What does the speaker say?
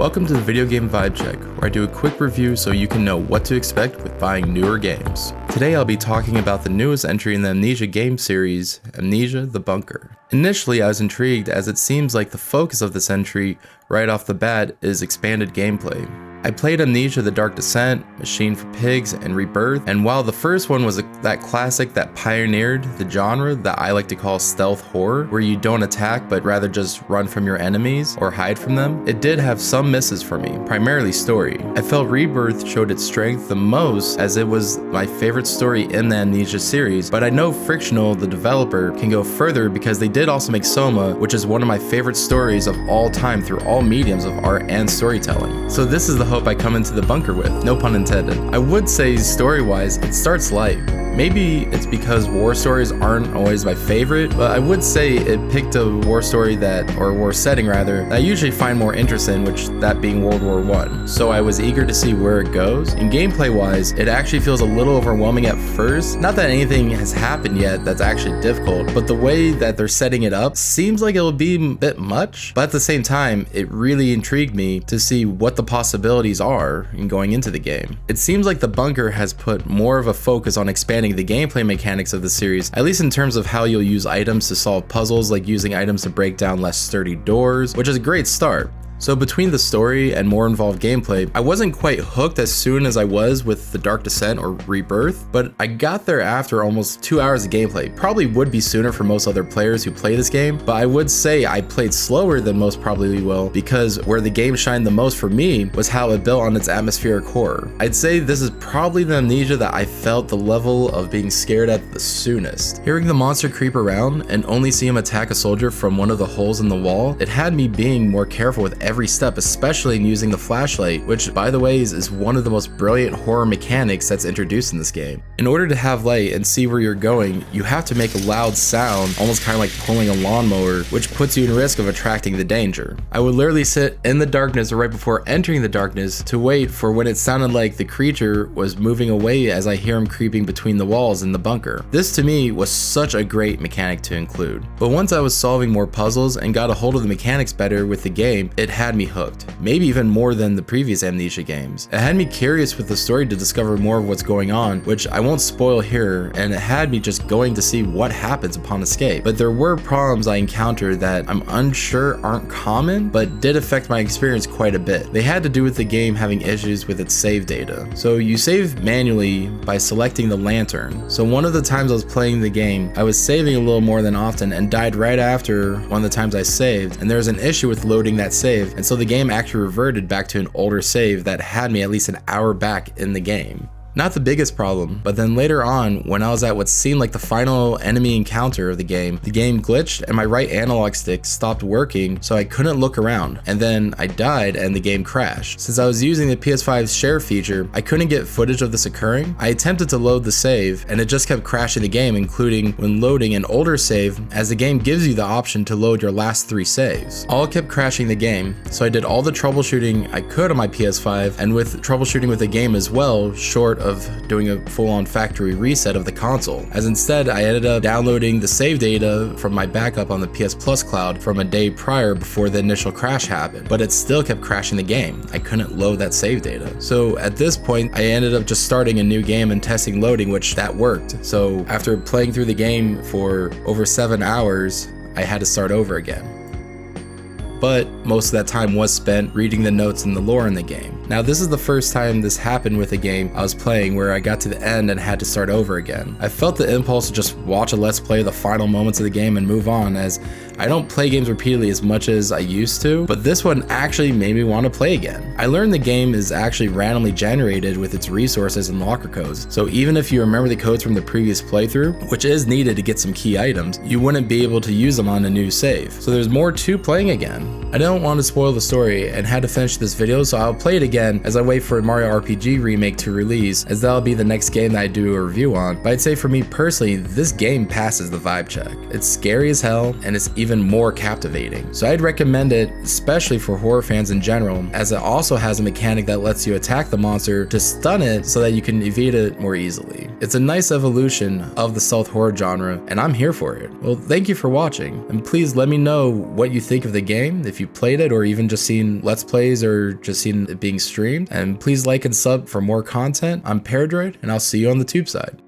Welcome to the Video Game Vibe Check, where I do a quick review so you can know what to expect with buying newer games. Today I'll be talking about the newest entry in the Amnesia game series, Amnesia: The Bunker. Initially I was intrigued as it seems like the focus of this entry right off the bat is expanded gameplay. I played Amnesia: The Dark Descent, Machine for Pigs, and Rebirth, and while the first one was that classic that pioneered the genre that I like to call stealth horror, where you don't attack but rather just run from your enemies or hide from them, it did have some misses for me, primarily story. I felt Rebirth showed its strength the most as it was my favorite story in the Amnesia series, but I know Frictional, the developer, can go further because they did also make Soma, which is one of my favorite stories of all time through all mediums of art and storytelling. So this is the hope I come into the bunker with, no pun intended. I would say story-wise, it starts light. Maybe it's because war stories aren't always my favorite, but I would say it picked a war story or war setting rather, that I usually find more interest in, which that being World War I. So I was eager to see where it goes. And gameplay-wise, it actually feels a little overwhelming at first. Not that anything has happened yet that's actually difficult, but the way that they're setting it up seems like it'll be a bit much, but at the same time, it really intrigued me to see what the possibilities are in going into the game. It seems like the bunker has put more of a focus on expanding the gameplay mechanics of the series, at least in terms of how you'll use items to solve puzzles, like using items to break down less sturdy doors, which is a great start. So between the story and more involved gameplay, I wasn't quite hooked as soon as I was with The Dark Descent or Rebirth, but I got there after almost 2 hours of gameplay. Probably would be sooner for most other players who play this game, but I would say I played slower than most probably will, because where the game shined the most for me was how it built on its atmospheric horror. I'd say this is probably the Amnesia that I felt the level of being scared at the soonest. Hearing the monster creep around and only see him attack a soldier from one of the holes in the wall, it had me being more careful with every step, especially in using the flashlight, which by the way is one of the most brilliant horror mechanics that's introduced in this game. In order to have light and see where you're going, you have to make a loud sound, almost kind of like pulling a lawnmower, which puts you in risk of attracting the danger. I would literally sit in the darkness or right before entering the darkness to wait for when it sounded like the creature was moving away as I hear him creeping between the walls in the bunker. This to me was such a great mechanic to include. But once I was solving more puzzles and got a hold of the mechanics better with the game, it had me hooked. Maybe even more than the previous Amnesia games. It had me curious with the story to discover more of what's going on, which I won't spoil here, and it had me just going to see what happens upon escape. But there were problems I encountered that I'm unsure aren't common, but did affect my experience quite a bit. They had to do with the game having issues with its save data. So you save manually by selecting the lantern. So one of the times I was playing the game, I was saving a little more than often and died right after one of the times I saved, and there was an issue with loading that save, and so the game actually reverted back to an older save that had me at least an hour back in the game. Not the biggest problem, but then later on, when I was at what seemed like the final enemy encounter of the game glitched and my right analog stick stopped working, so I couldn't look around, and then I died and the game crashed. Since I was using the PS5's share feature, I couldn't get footage of this occurring. I attempted to load the save, and it just kept crashing the game, including when loading an older save, as the game gives you the option to load your last 3 saves. All kept crashing the game, so I did all the troubleshooting I could on my PS5, and with troubleshooting with the game as well, short of doing a full-on factory reset of the console, as instead I ended up downloading the save data from my backup on the PS Plus cloud from a day prior before the initial crash happened, but it still kept crashing the game. I couldn't load that save data. So at this point, I ended up just starting a new game and testing loading, which that worked. So after playing through the game for over 7 hours, I had to start over again. But most of that time was spent reading the notes and the lore in the game. Now this is the first time this happened with a game I was playing where I got to the end and had to start over again. I felt the impulse to just watch a let's play of the final moments of the game and move on, as I don't play games repeatedly as much as I used to, but this one actually made me want to play again. I learned the game is actually randomly generated with its resources and locker codes, so even if you remember the codes from the previous playthrough, which is needed to get some key items, you wouldn't be able to use them on a new save. So there's more to playing again. I don't want to spoil the story and had to finish this video, so I'll play it again as I wait for a Mario RPG remake to release, as that'll be the next game that I do a review on. But I'd say for me personally, this game passes the vibe check. It's scary as hell, and it's even more captivating. So I'd recommend it, especially for horror fans in general, as it also has a mechanic that lets you attack the monster to stun it so that you can evade it more easily. It's a nice evolution of the stealth horror genre, and I'm here for it. Well, thank you for watching, and please let me know what you think of the game, if you played it or even just seen Let's Plays or just seen it being streamed. And please like and sub for more content. I'm ParUhDroyd, and I'll see you on the tube side.